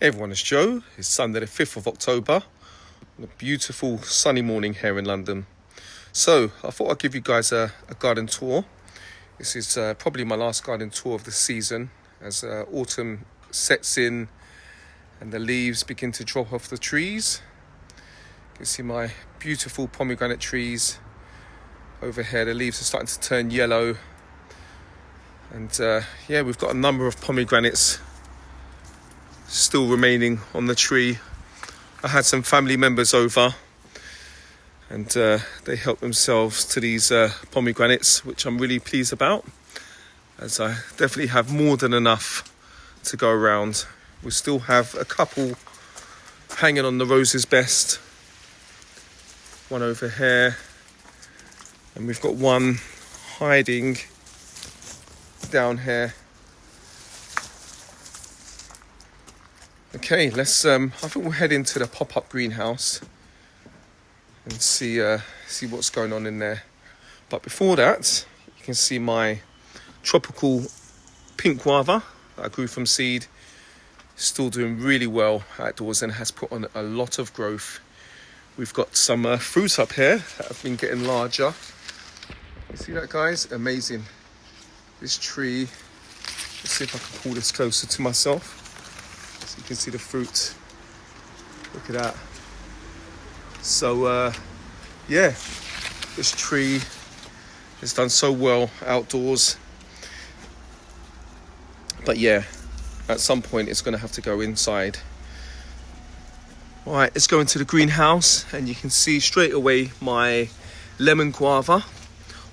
Hey everyone, it's Joe. It's Sunday the 5th of October. A beautiful sunny morning here in London. So I thought I'd give you guys a garden tour. This is probably my last garden tour of the season as autumn sets in and the leaves begin to drop off the trees. You can see my beautiful pomegranate trees over here. The leaves are starting to turn yellow. And we've got a number of pomegranates still remaining on the tree. I had some family members over and they helped themselves to these pomegranates, which I'm really pleased about, as I definitely have more than enough to go around. We still have a couple hanging on the roses best, one over here, and we've got one hiding down here. Okay, let's. I think we'll head into the pop-up greenhouse and see what's going on in there. But before that, you can see my tropical pink guava that I grew from seed. Still doing really well outdoors and has put on a lot of growth. We've got some fruit up here that have been getting larger. You see that, guys? Amazing. This tree. Let's see if I can pull this closer to myself. So you can see the fruit. Look at that. So this tree has done so well outdoors. But yeah, at some point it's going to have to go inside. All right, let's go into the greenhouse and you can see straight away my lemon guava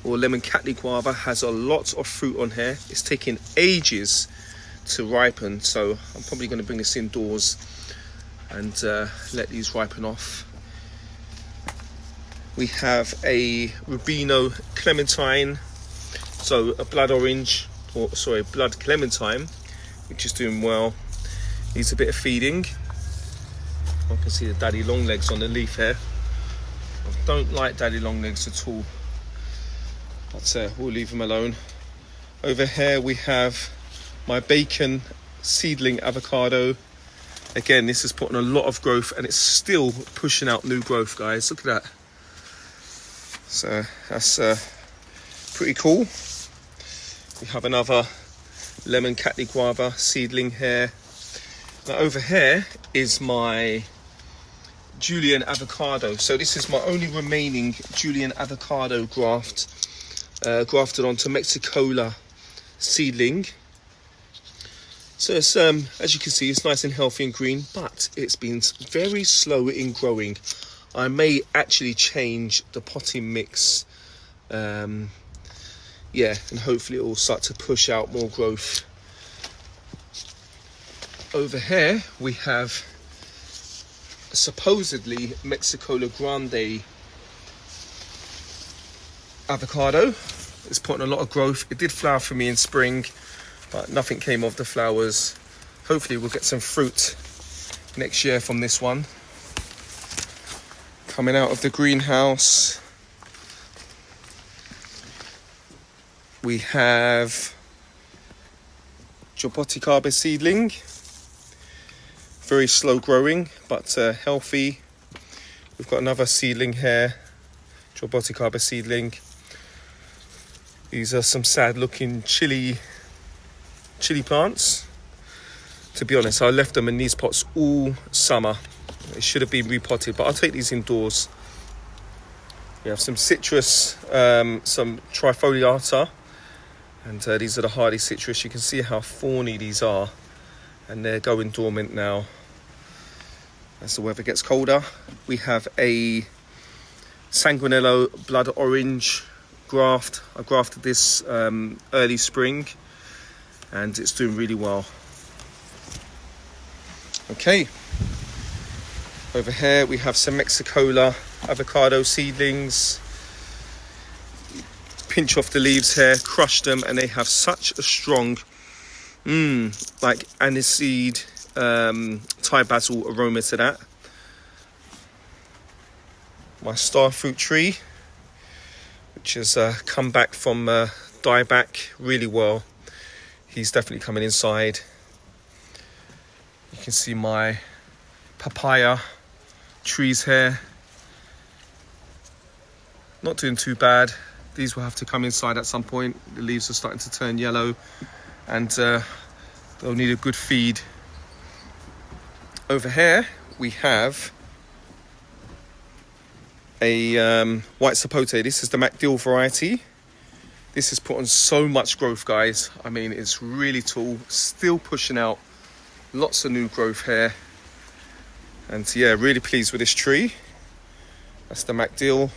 or lemon Cattleya guava has a lot of fruit on here. It's taking ages to ripen, so I'm probably going to bring this indoors and let these ripen off. We have a Rubino clementine, so a blood clementine, which is doing well. Needs a bit of feeding. I can see the daddy long legs on the leaf here. I don't like daddy long legs at all, but we'll leave them alone. Over here we have my bacon seedling avocado. Again, this has put on a lot of growth and it's still pushing out new growth, guys. Look at that. So that's pretty cool. We have another lemon Cattleya guava seedling here. Now over here is my Julian avocado. So this is my only remaining Julian avocado grafted onto Mexicola seedling. So it's, as you can see, it's nice and healthy and green, but it's been very slow in growing. I may actually change the potting mix, and hopefully it will start to push out more growth. Over here we have supposedly Mexicola Grande avocado. It's putting a lot of growth. It did flower for me in spring, but nothing came of the flowers. Hopefully we'll get some fruit next year from this one. Coming out of the greenhouse, we have Jaboticaba seedling. Very slow growing, but healthy. We've got another seedling here, Jaboticaba seedling. These are some sad looking chili plants. To be honest, I left them in these pots all summer. It should have been repotted, but I'll take these indoors. We have some citrus, some trifoliata, and these are the hardy citrus. You can see how thorny these are, and they're going dormant now as the weather gets colder. We have a Sanguinello blood orange graft. I grafted this early spring and it's doing really well. Okay, over here we have some Mexicola avocado seedlings. Pinch off the leaves here, crush them, and they have such a strong like aniseed, Thai basil aroma to that. My star fruit tree, which has come back from dieback really well. He's definitely coming inside. You can can see my papaya trees here. Not doing too bad. These will have to come inside at some point. The leaves are starting to turn yellow, and they'll need a good feed. Over here we have a white sapote. This is the MacDill variety. This has put on so much growth, guys. I mean, it's really tall, still pushing out lots of new growth here. And yeah, really pleased with this tree. That's the MacDill.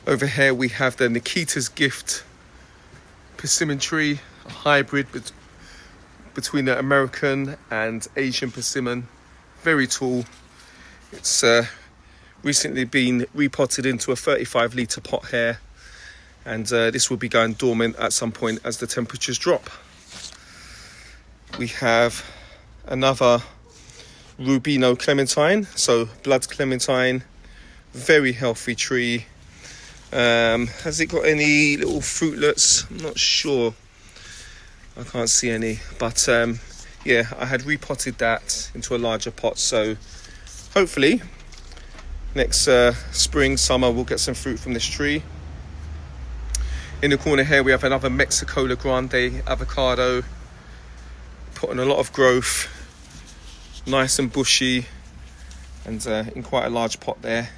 Over here we have the Nikita's Gift persimmon tree, a hybrid between the American and Asian persimmon. Very tall. It's recently been repotted into a 35-litre pot here, and this will be going dormant at some point as the temperatures drop. We have another Rubino clementine, so blood clementine, very healthy tree. Has it got any little fruitlets? I'm not sure. I can't see any, but yeah, I had repotted that into a larger pot, so hopefully next spring, summer, we'll get some fruit from this tree. In the corner here we have another Mexicola Grande avocado, putting a lot of growth, nice and bushy, and in quite a large pot there.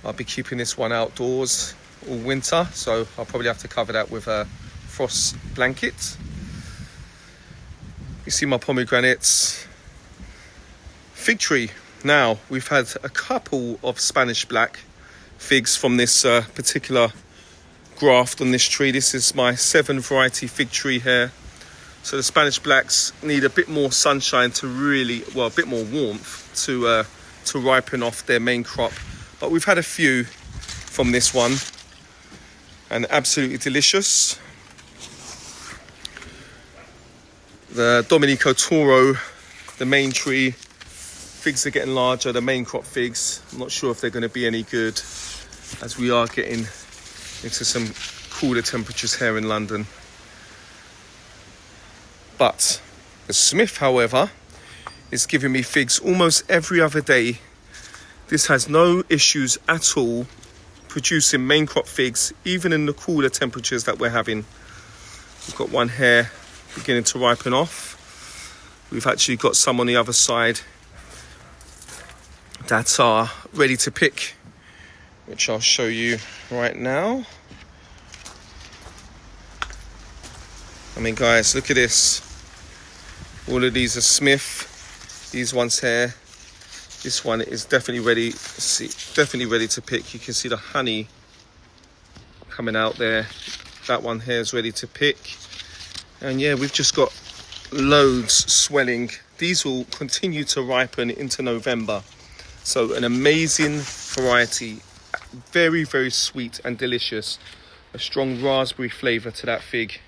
I'll be keeping this one outdoors all winter, so I'll probably have to cover that with a frost blanket. You see my pomegranates. Fig tree. Now, we've had a couple of Spanish black figs from this particular graft on this tree. This is my 7 variety fig tree here. So the Spanish blacks need a bit more sunshine to really, well, a bit more warmth to ripen off their main crop. But we've had a few from this one, and absolutely delicious. The Domenico Toro, the main tree, figs are getting larger, the main crop figs. I'm not sure if they're going to be any good, as we are getting into some cooler temperatures here in London. But the Smith, however, is giving me figs almost every other day. This has no issues at all producing main crop figs, even in the cooler temperatures that we're having. We've got one here beginning to ripen off. We've actually got some on the other side that are ready to pick, which I'll show you right now. I mean, guys, look at this. All of these are Smith. These ones here. This one is definitely ready. See, definitely ready to pick. You can see the honey coming out there. That one here is ready to pick. And yeah, we've just got loads swelling. These will continue to ripen into November. So an amazing variety. Very, very sweet and delicious. A strong raspberry flavour to that fig.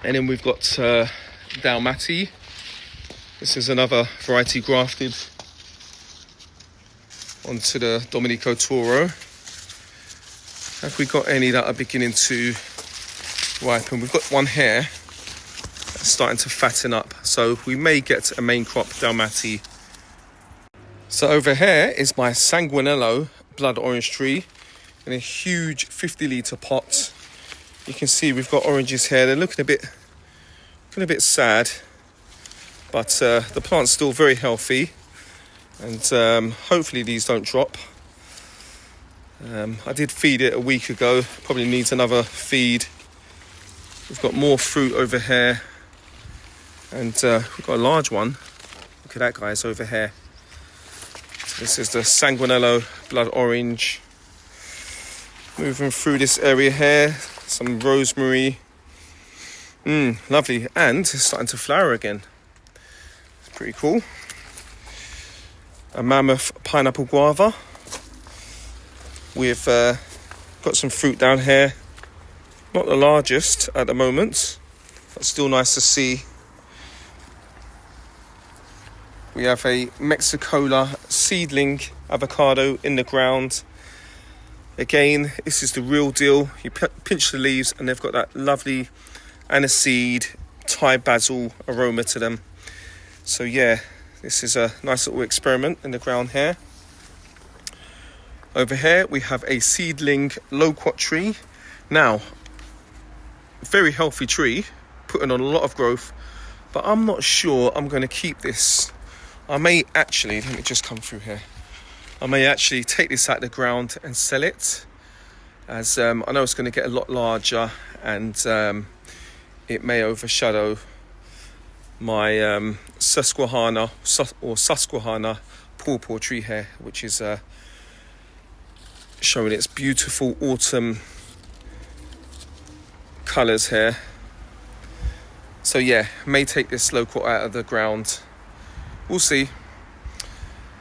And then we've got Dalmati. This is another variety grafted onto the Domenico Toro. Have we got any that are beginning to ripen? We've got one here that's starting to fatten up, so we may get a main crop Dalmati. So over here is my Sanguinello blood orange tree in a huge 50-litre pot. You can see we've got oranges here. They're looking a bit sad, but the plant's still very healthy, and hopefully these don't drop. I did feed it a week ago, probably needs another feed. We've got more fruit over here, and we've got a large one. Look at that, guys, over here. So this is the Sanguinello blood orange. Moving through this area here, some rosemary. Lovely, and it's starting to flower again. It's pretty cool. A mammoth pineapple guava. We've got some fruit down here. Not the largest at the moment, but still nice to see. We have a Mexicola seedling avocado in the ground. Again, this is the real deal. You pinch the leaves and they've got that lovely aniseed Thai basil aroma to them. So yeah, this is a nice little experiment in the ground here. Over here we have a seedling loquat tree. Now, very healthy tree, putting on a lot of growth, but I'm not sure I'm going to keep this. I may actually, let me just come through here. I may actually take this out of the ground and sell it, as I know it's going to get a lot larger, and it may overshadow my Susquehanna pawpaw tree here, which is showing its beautiful autumn colours here. So yeah, may take this loquat out of the ground. We'll see.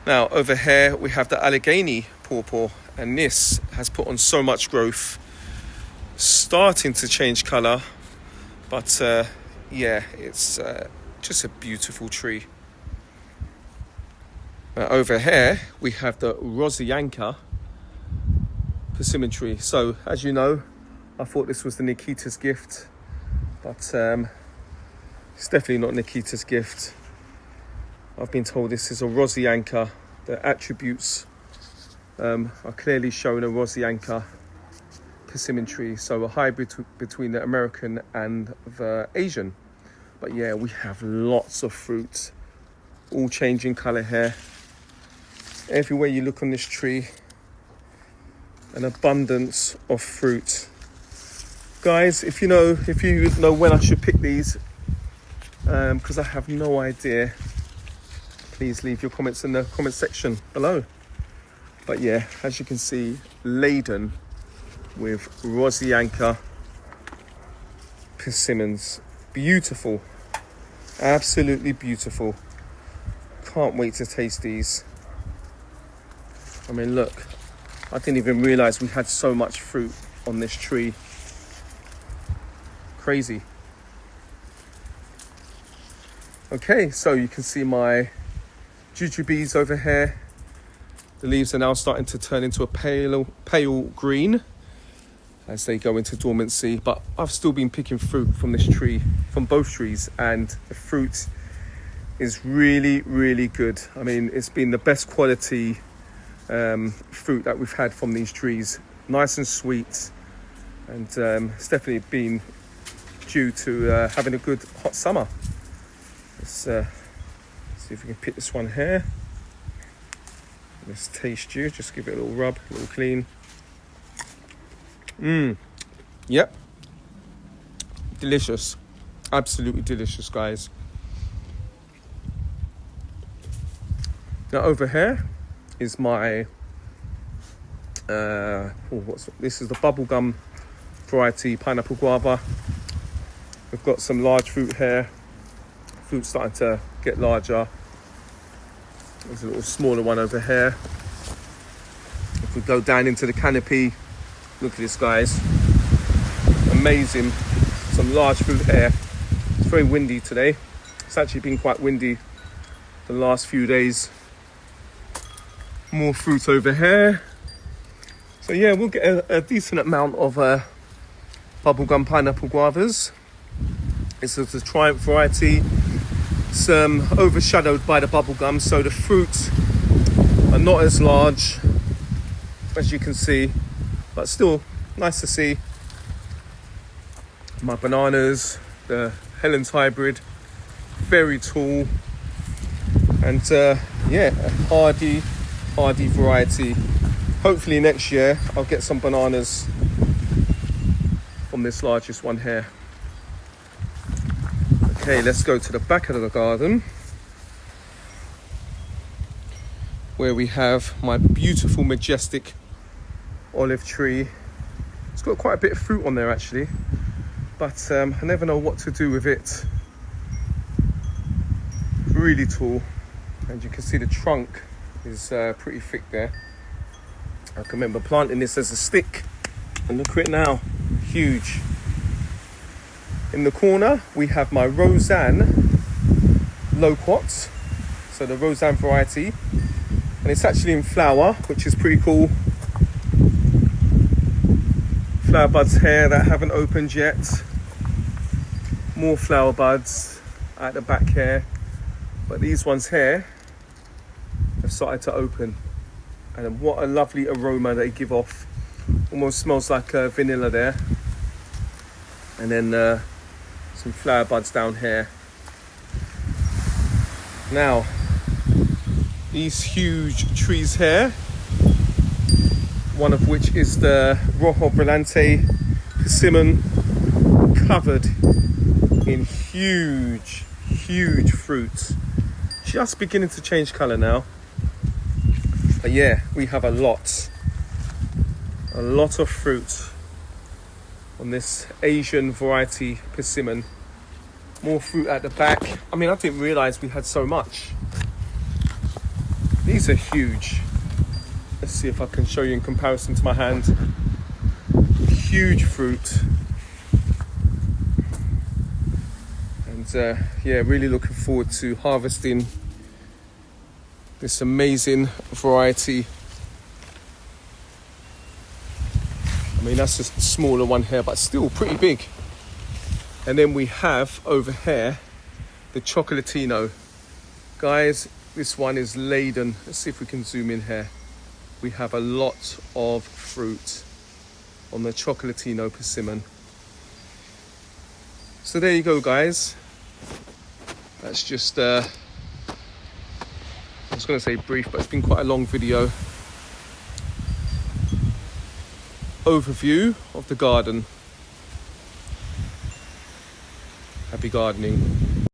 Now over here we have the Allegheny pawpaw, and this has put on so much growth, starting to change colour, but yeah, it's just a beautiful tree. Now over here we have the Rosyanka persimmon tree. So as you know, I thought this was the Nikita's Gift, but it's definitely not Nikita's Gift. I've been told this is a Rosyanka. The attributes are clearly showing a Rosyanka persimmon tree, so a hybrid between the American and the Asian. But yeah, we have lots of fruit, all changing colour here. Everywhere you look on this tree, an abundance of fruit. Guys, if you know when I should pick these, because I have no idea, please leave your comments in the comment section below. But yeah, as you can see, laden with Rosyanka persimmons. Beautiful, absolutely beautiful. Can't wait to taste these. I mean, look, I didn't even realize we had so much fruit on this tree. Crazy. Okay, so you can see my jujubes over here. The leaves are now starting to turn into a pale green as they go into dormancy, but I've still been picking fruit from this tree, from both trees, and the fruit is really, really good. I mean, it's been the best quality fruit that we've had from these trees. Nice and sweet, and it's definitely been due to having a good hot summer. Let's see if we can pick this one here. Let's taste you, just give it a little rub, a little clean. Yep. Delicious. Absolutely delicious, guys. Now over here is my this is the bubblegum variety pineapple guava. We've got some large fruit here. Fruit's starting to get larger. There's a little smaller one over here. If we go down into the canopy, look at this, guys. Amazing. Some large fruit here. It's very windy today. It's actually been quite windy the last few days. More fruit over here. So yeah, we'll get a decent amount of bubblegum pineapple guavas. This is the Triumph variety. It's overshadowed by the bubblegum, so the fruits are not as large, as you can see, but still nice to see. My bananas, the Helen's hybrid, very tall, and yeah, a hardy variety. Hopefully next year I'll get some bananas from this largest one here. Okay, let's go to the back of the garden, where we have my beautiful, majestic olive tree. It's got quite a bit of fruit on there actually, but I never know what to do with it. Really tall, and you can see the trunk is pretty thick there. I can remember planting this as a stick, and look at it now, huge. In the corner, we have my Roseanne loquats, so the Roseanne variety, and it's actually in flower, which is pretty cool. Flower buds here that haven't opened yet. More flower buds at the back here, but these ones here have started to open, and what a lovely aroma they give off. Almost smells like vanilla there. And then some flower buds down here. Now these huge trees here, one of which is the Rojo Brillante persimmon, covered in huge fruit, just beginning to change colour now. But yeah, we have a lot of fruit on this Asian variety persimmon. More fruit at the back. I mean, I didn't realise we had so much. These are huge. Let's see if I can show you in comparison to my hand. Huge fruit. And yeah, really looking forward to harvesting this amazing variety. I mean, that's just a smaller one here, but still pretty big. And then we have over here the Chocolatino. Guys, this one is laden. Let's see if we can zoom in here. We have a lot of fruit on the Chocolatino persimmon. So there you go, guys. That's just, I was going to say brief, but it's been quite a long video. Overview of the garden. Happy gardening.